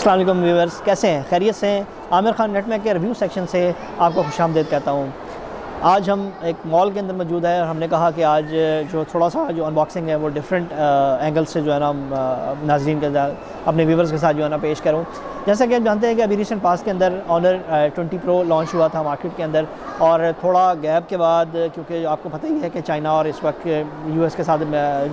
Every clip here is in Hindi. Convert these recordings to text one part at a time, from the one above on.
अस्सलाम वालेकुम व्यूअर्स, कैसे हैं? खैरियत से हैं? आमिर खान नेटमैक के रिव्यू सेक्शन से आपको खुशामदीद कहता हूँ। आज हम एक मॉल के अंदर मौजूद है और हमने कहा कि आज जो थोड़ा सा जो अनबॉक्सिंग है वो डिफरेंट एंगल से जो है ना नाज़रीन के अपने व्यूवर्स के साथ जो है ना पेश करूँ। जैसा कि आप जानते हैं कि अभी रिसेंट पास के अंदर ऑनर 20 प्रो लॉन्च हुआ था मार्केट के अंदर, और थोड़ा गैप के बाद, क्योंकि आपको पता ही है कि चाइना और इस वक्त यूएस के साथ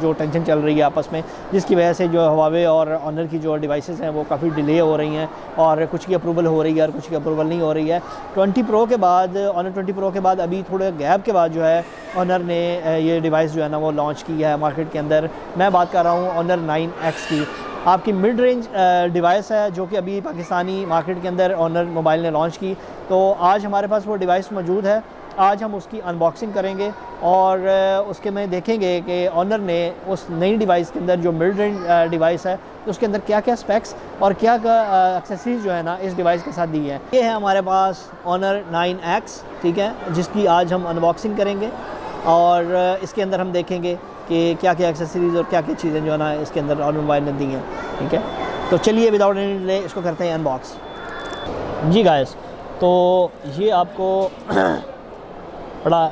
जो टेंशन चल रही है आपस में, जिसकी वजह से जो हवावे और ऑनर की जो डिवाइसेस हैं वो काफ़ी डिले हो रही हैं और कुछ की अप्रूवल हो रही है और कुछ की अप्रूवल नहीं हो रही है। 20 प्रो के बाद, ऑनर 20 प्रो के बाद अभी थोड़े गैप के बाद जो है ऑनर ने ये डिवाइस जो है ना वो लॉन्च की है मार्केट के अंदर। मैं बात कर रहा हूँ ऑनर 9X की। आपकी मिड रेंज डिवाइस है जो कि अभी पाकिस्तानी मार्केट के अंदर ऑनर मोबाइल ने लॉन्च की। तो आज हमारे पास वो डिवाइस मौजूद है। आज हम उसकी अनबॉक्सिंग करेंगे और उसके में देखेंगे कि ऑनर ने उस नई डिवाइस के अंदर जो मिड रेंज डिवाइस है तो उसके अंदर क्या क्या स्पेक्स और क्या क्या एक्सेसरीज जो है ना इस डिवाइस के साथ दी है। ये है हमारे पास ऑनर 9X, ठीक है, जिसकी आज हम अनबॉक्सिंग करेंगे और इसके अंदर हम देखेंगे कि क्या क्या एक्सेसरीज़ और क्या क्या चीज़ें जो है ना इसके अंदर ऑनर मोबाइल ने दी हैं। ठीक है, तो चलिए विदाउट एनी डिले इसको करते हैं अनबॉक्स। जी गाइस, तो ये आपको बड़ा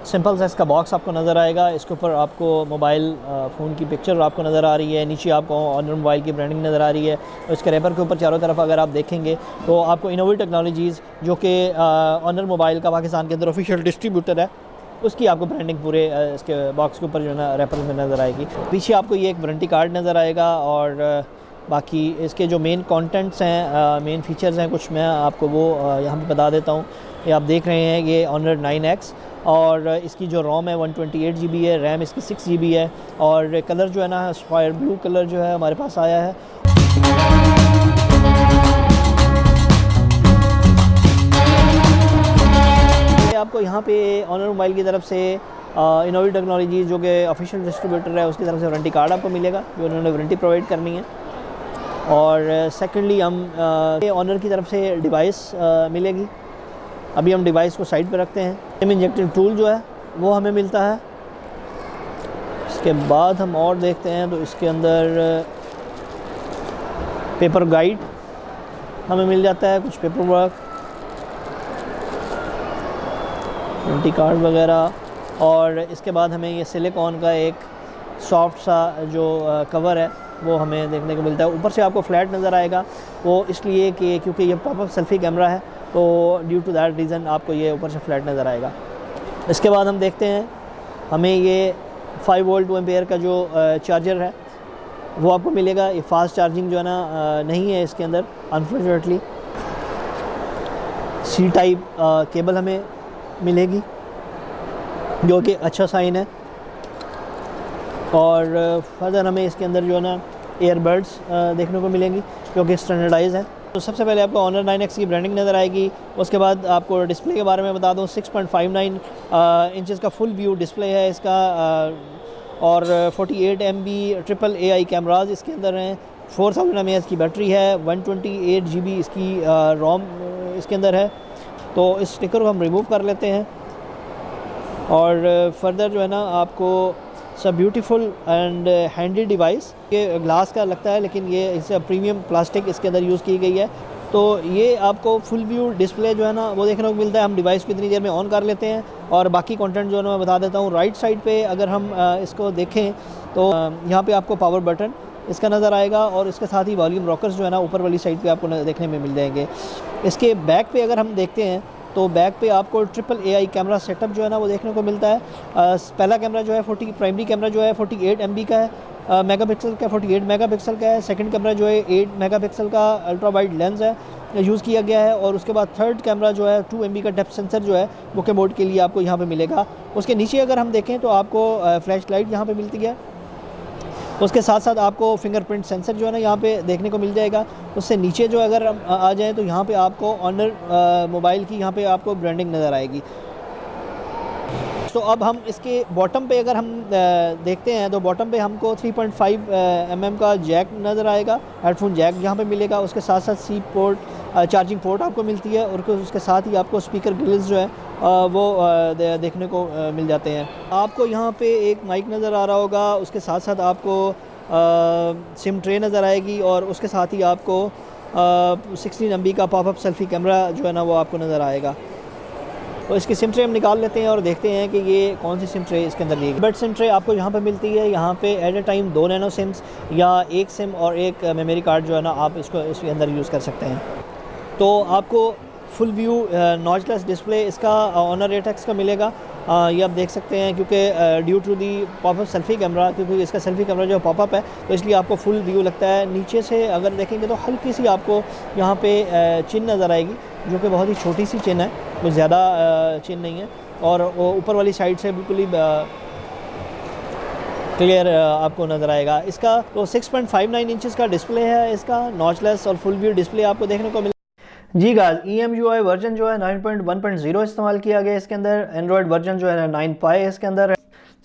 सिंपल सा इसका बॉक्स आपको नज़र आएगा। इसके ऊपर आपको मोबाइल फ़ोन की पिक्चर आपको नज़र आ रही है, नीचे आपको ऑनर मोबाइल की ब्रांडिंग नज़र आ रही है और इसके रैपर के ऊपर चारों तरफ अगर आप देखेंगे तो आपको इनोवेटिव टेक्नोलॉजीज़, जो कि ऑनर मोबाइल का पाकिस्तान के अंदर ऑफिशियल डिस्ट्रीब्यूटर है, उसकी आपको ब्रांडिंग पूरे इसके बॉक्स के ऊपर जो है ना रैपर में नज़र आएगी। पीछे आपको ये एक वारंटी कार्ड नज़र आएगा और बाकी इसके जो मेन कंटेंट्स हैं, मेन फीचर्स हैं कुछ, मैं आपको वो यहाँ पे बता देता हूँ। ये आप देख रहे हैं ये ऑनर 9X और इसकी जो रोम है 128 GB है, रैम इसकी 6 GB है और कलर जो है ना स्पायर ब्लू कलर जो है हमारे पास आया है। आपको यहाँ पे ऑनर मोबाइल की तरफ से इनोवेटिव टेक्नोलॉजी जो कि ऑफिशियल डिस्ट्रीब्यूटर है उसकी तरफ से वारंटी कार्ड आपको मिलेगा जो उन्होंने वारंटी प्रोवाइड करनी है। और सेकेंडली हम ऑनर की तरफ से डिवाइस मिलेगी। अभी हम डिवाइस को साइड पे रखते हैं। एम इंजेक्टिंग टूल जो है वो हमें मिलता है। इसके बाद हम और देखते हैं तो इसके अंदर पेपर गाइड हमें मिल जाता है, कुछ पेपर वर्क, वारंटी कार्ड वगैरह, और इसके बाद हमें ये सिलिकॉन का एक सॉफ्ट सा जो कवर है वो हमें देखने को मिलता है। ऊपर से आपको फ्लैट नज़र आएगा, वो इसलिए कि क्योंकि ये पॉपअप सेल्फी कैमरा है तो ड्यू टू दैट रीज़न आपको ये ऊपर से फ्लैट नज़र आएगा। इसके बाद हम देखते हैं हमें ये 5 वोल्ट 2 एम्पेयर का जो चार्जर है वो आपको मिलेगा। ये फास्ट चार्जिंग जो है ना नहीं है इसके अंदर अनफॉर्चुनेटली। सी टाइप केबल हमें मिलेगी जो कि अच्छा साइन है। और फर्दर हमें इसके अंदर जो है ना ईयरबड्स देखने को मिलेंगी जो कि स्टैंडर्डाइज है। तो सबसे पहले आपको ऑनर 9X की ब्रांडिंग नज़र आएगी। उसके बाद आपको डिस्प्ले के बारे में बता दूं, 6.59 इंचज़ का फुल व्यू डिस्प्ले है इसका और 48 MB ट्रिपल AI कैमराज इसके अंदर हैं। 4000 mAh की बैटरी है, 128 GB इसकी रोम इसके अंदर है। तो इस स्टिकर को हम रिमूव कर लेते हैं और फर्दर जो है ना आपको सब ब्यूटीफुल एंड हैंडी डिवाइस, ये ग्लास का लगता है लेकिन ये इससे प्रीमियम प्लास्टिक इसके अंदर यूज़ की गई है। तो ये आपको फुल व्यू डिस्प्ले जो है ना वो देखने को मिलता है। हम डिवाइस को इतनी देर में ऑन कर लेते हैं और बाकी कंटेंट जो है ना मैं बता देता हूँ। राइट साइड पे अगर हम इसको देखें तो यहाँ पे आपको पावर बटन इसका नज़र आएगा और इसके साथ ही वॉल्यूम रॉकर्स जो है ना ऊपर वाली साइड पे आपको देखने में मिल जाएंगे। इसके बैक पे अगर हम देखते हैं तो बैक पे आपको ट्रिपल AI कैमरा सेटअप जो है ना वो देखने को मिलता है। पहला कैमरा जो है प्राइमरी कैमरा जो है 48 MB का है, मेगापिक्सल का 48 मेगापिक्सल का है। सेकंड कैमरा जो है 8 मेगापिक्सल का अल्ट्रा वाइड लेंस है यूज़ किया गया है। और उसके बाद थर्ड कैमरा जो है 2 MB का डेप्थ सेंसर जो है बुके मोड के लिए आपको यहाँ पे मिलेगा। उसके नीचे अगर हम देखें तो आपको फ्लैश लाइट यहाँ पे मिलती है। उसके साथ साथ आपको फिंगरप्रिंट सेंसर जो है ना यहाँ पे देखने को मिल जाएगा। उससे नीचे जो अगर हम आ जाएँ तो यहाँ पे आपको ऑनर मोबाइल की यहाँ पे आपको ब्रांडिंग नज़र आएगी। तो अब हम इसके बॉटम पे अगर हम देखते हैं तो बॉटम पे हमको 3.5 mm का जैक नज़र आएगा, हेडफोन जैक यहाँ पे मिलेगा। उसके साथ साथ सी पोर्ट चार्जिंग पोर्ट आपको मिलती है और उसके साथ ही आपको स्पीकर ग्रिल्स जो है वो देखने को मिल जाते हैं। आपको यहाँ पे एक माइक नज़र आ रहा होगा, उसके साथ साथ आपको सिम ट्रे नज़र आएगी और उसके साथ ही आपको 16 MB का पॉपअप सेल्फी कैमरा जो है ना वो आपको नज़र आएगा। तो इसकी सिम ट्रे हम निकाल लेते हैं और देखते हैं कि ये कौन सी सिम ट्रे इसके अंदर दी है। बट सिम ट्रे आपको यहाँ पे मिलती है, यहाँ पे at a time 2 nano sims या एक सिम और एक मेमोरी कार्ड जो है ना आप इसको इसके अंदर यूज़ कर सकते हैं। तो आपको फुल व्यू नॉचलेस डिस्प्ले इसका ऑनर रेटेक्स का मिलेगा। ये आप देख सकते हैं क्योंकि due to the popup selfie camera, क्योंकि इसका सेल्फ़ी कैमरा जो पॉपअप है तो इसलिए आपको फुल व्यू लगता है। नीचे से अगर देखेंगे तो हल्की सी आपको यहाँ पे चिन नज़र आएगी, जो कि बहुत ही छोटी सी चिन है, कुछ ज़्यादा चिन नहीं है। और ऊपर वाली साइड से बिल्कुल ही क्लियर आपको नज़र आएगा। इसका तो 6.59 इंचज़ का डिस्प्ले है, इसका नॉचलेस और फुल व्यू डिस्प्ले आपको देखने को मिल। जी गाइस, EMUI वर्जन जो है 9.1.0 इस्तेमाल किया गया इसके अंदर। एंड्रॉयड वर्जन जो है 9 पाई इसके अंदर है।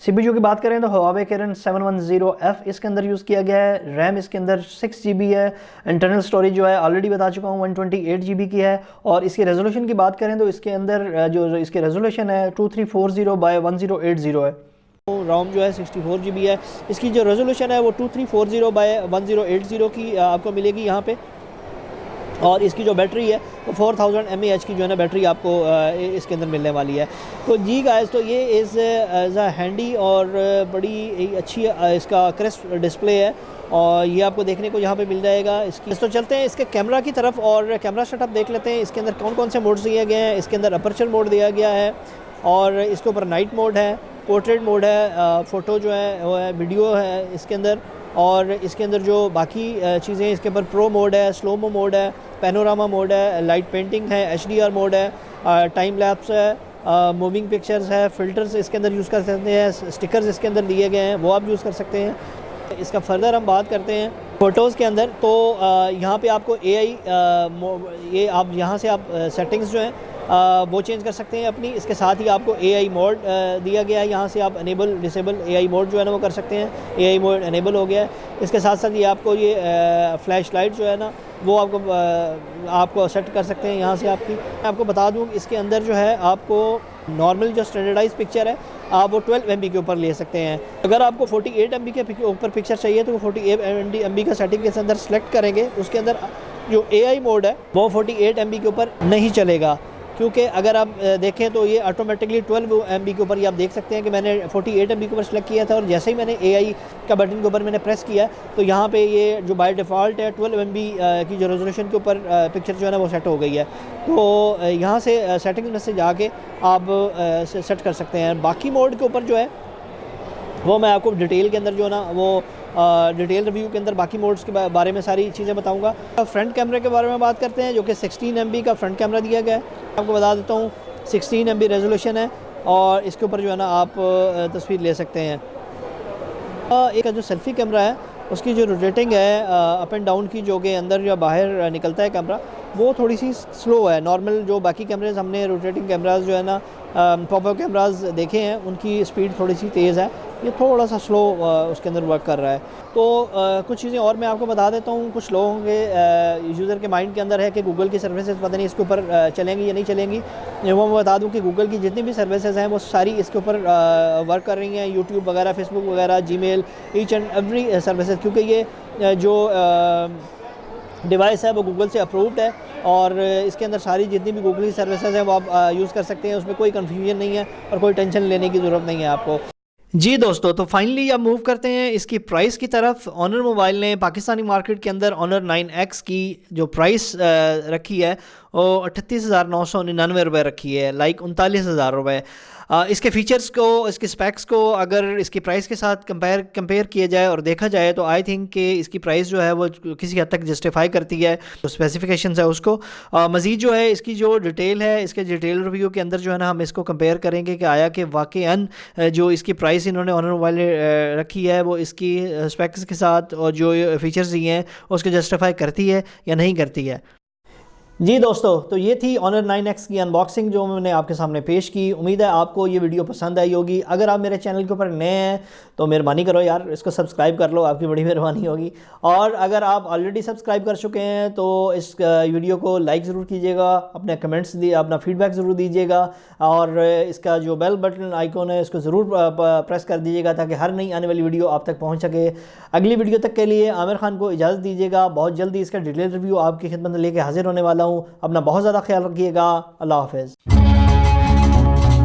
CPU की बात करें तो Huawei Kirin 710F इसके अंदर यूज़ किया गया है। रैम इसके अंदर 6 GB है। इंटरनल स्टोरेज जो है ऑलरेडी बता चुका हूँ 128 GB की है। और इसकी रेजोल्यूशन की बात करें तो इसके अंदर जो इसकी रेजोल्यूशन है 2340 बाय 1080 है। रोम जो है 64 GB है। इसकी जो रेजोल्यूशन है वो 2340 बाय 1080 की आपको मिलेगी यहाँ पे। और इसकी जो बैटरी है वो 4000 mAh की जो है ना बैटरी आपको इसके अंदर मिलने वाली है। तो जी गाइस, तो ये इज़ अ हैंडी और बड़ी अच्छी इसका क्रिस्प डिस्प्ले है और ये आपको देखने को यहाँ पे मिल जाएगा इसकी। तो चलते हैं इसके कैमरा की तरफ और कैमरा सेटअप देख लेते हैं। इसके अंदर कौन कौन से मोड्स दिए गए हैं। इसके अंदर अपर्चर मोड दिया गया है और इसके ऊपर नाइट मोड है, पोर्ट्रेट मोड है, फ़ोटो जो है वो है, वीडियो है इसके अंदर। और इसके अंदर जो बाकी चीज़ें इसके ऊपर प्रो मोड है, स्लोमो मोड है, पैनोरामा मोड है, लाइट पेंटिंग है, HDR मोड है, टाइम लैप्स है, मूविंग पिक्चर्स है, फ़िल्टर्स इसके अंदर यूज़ कर सकते हैं, स्टिकर्स इसके अंदर दिए गए हैं वो आप यूज़ कर सकते हैं। इसका फर्दर हम बात करते हैं फ़ोटोज़ के अंदर। तो यहाँ पे आपको AI ये आप यहाँ से आप सेटिंग्स जो हैं वो चेंज कर सकते हैं अपनी। इसके साथ ही आपको AI मोड दिया गया है, यहाँ से आप अनेबल डिसेबल AI मोड जो है ना वो कर सकते हैं। AI मोड अनेबल हो गया है। इसके साथ साथ ये आपको ये फ्लैश लाइट जो है ना वो आपको सेट कर सकते हैं यहाँ से आपकी। मैं आपको बता दूँ इसके अंदर जो है आपको नॉर्मल जो स्टैंडर्डाइज पिक्चर है आप वो 12 MB के ऊपर ले सकते हैं। अगर आपको 48 MB के ऊपर पिक्चर चाहिए तो 48 MB का सेटिंग के अंदर सेलेक्ट करेंगे। उसके अंदर जो AI मोड है वो 48 MB के ऊपर नहीं चलेगा, क्योंकि अगर आप देखें तो ये ऑटोमेटिकली 12 MB के ऊपर ये आप देख सकते हैं कि मैंने 48 MB के ऊपर सेलेक्ट किया था और जैसे ही मैंने AI का बटन के ऊपर मैंने प्रेस किया तो यहाँ पे ये जो बाय डिफ़ॉल्ट है 12 MB की जो रेजोल्यूशन के ऊपर पिक्चर जो है ना वो सेट हो गई है। तो यहाँ से सेटिंग में से जाके आप सेट कर सकते हैं। बाकी मोड के ऊपर जो है वो मैं आपको डिटेल के अंदर जो है ना वो डिटेल रिव्यू के अंदर बाकी मोड्स के बारे में सारी चीज़ें बताऊंगा। फ्रंट कैमरे के बारे में बात करते हैं, जो कि 16 MB का फ्रंट कैमरा दिया गया है। आपको बता देता हूँ 16 MB रेजोल्यूशन है और इसके ऊपर जो है ना आप तस्वीर ले सकते हैं। एक जो सेल्फ़ी कैमरा है उसकी जो रोटेटिंग है अप एंड डाउन की, जो कि अंदर या बाहर निकलता है कैमरा, वो थोड़ी सी स्लो है। नॉर्मल जो बाकी कैमरेज हमने रोटेटिंग कैमराज जो है ना पॉपअप कैमराज देखे हैं उनकी स्पीड थोड़ी सी तेज़ है, ये थोड़ा सा स्लो उसके अंदर वर्क कर रहा है। तो कुछ चीज़ें और मैं आपको बता देता हूँ। कुछ लोगों के यूज़र के माइंड के अंदर है कि गूगल की सर्विसेज पता नहीं इसके ऊपर चलेंगी या नहीं चलेंगी। वो मैं बता दूँ कि गूगल की जितनी भी सर्विसेज हैं वो सारी इसके ऊपर वर्क कर रही हैं। यूट्यूब वगैरह, फेसबुक वगैरह, Gmail, each and every services, क्योंकि ये जो डिवाइस है वो गूगल से अप्रूव्ड है और इसके अंदर सारी जितनी भी गूगल की सर्विसेज हैं वो आप यूज़ कर सकते हैं। उसमें कोई कन्फ्यूजन नहीं है और कोई टेंशन लेने की ज़रूरत नहीं है आपको। जी दोस्तों, तो फाइनली अब मूव करते हैं इसकी प्राइस की तरफ। ऑनर मोबाइल ने पाकिस्तानी मार्केट के अंदर ऑनर 9X की जो प्राइस रखी है वो 38,999 रुपये रखी है, लाइक 39,000 रुपये। इसके फ़ीचर्स को, इसके स्पेक्स को अगर इसकी प्राइस के साथ कंपेयर किया जाए और देखा जाए तो आई थिंक कि इसकी प्राइस जो है वो किसी हद तक जस्टिफाई करती है जो स्पेसिफिकेशंस है उसको। मज़ीद जो है इसकी जो डिटेल है, इसके डिटेल रिव्यू के अंदर जो है ना हम इसको कंपेयर करेंगे कि आया कि वाकईन जो इसकी प्राइस इन्होंने ऑनर मोबाइल ने रखी है वो इसकी स्पेक्स के साथ और जो फ़ीचर्स दिए हैं उसको जस्टिफाई करती है या नहीं करती है। जी दोस्तों, तो ये थी Honor 9X की अनबॉक्सिंग जो मैंने आपके सामने पेश की। उम्मीद है आपको ये वीडियो पसंद आई होगी। अगर आप मेरे चैनल के ऊपर नए हैं तो मेहरबानी करो यार, इसको सब्सक्राइब कर लो, आपकी बड़ी मेहरबानी होगी। और अगर आप ऑलरेडी सब्सक्राइब कर चुके हैं तो इस वीडियो को लाइक ज़रूर कीजिएगा, अपने कमेंट्स दिए, अपना फीडबैक ज़रूर दीजिएगा, और इसका जो बेल बटन आइकॉन है इसको ज़रूर प्रेस कर दीजिएगा ताकि हर नई आने वाली वीडियो आप तक पहुँच सके। अगली वीडियो तक के लिए आमिर खान को इजाज़त दीजिएगा। बहुत जल्दी इसका डिटेल रिव्यू आपकी खिदमत में लेके हाजिर होने वाला हूँ। अपना बहुत ज़्यादा ख्याल रखिएगा। अल्लाह हाफ़िज़।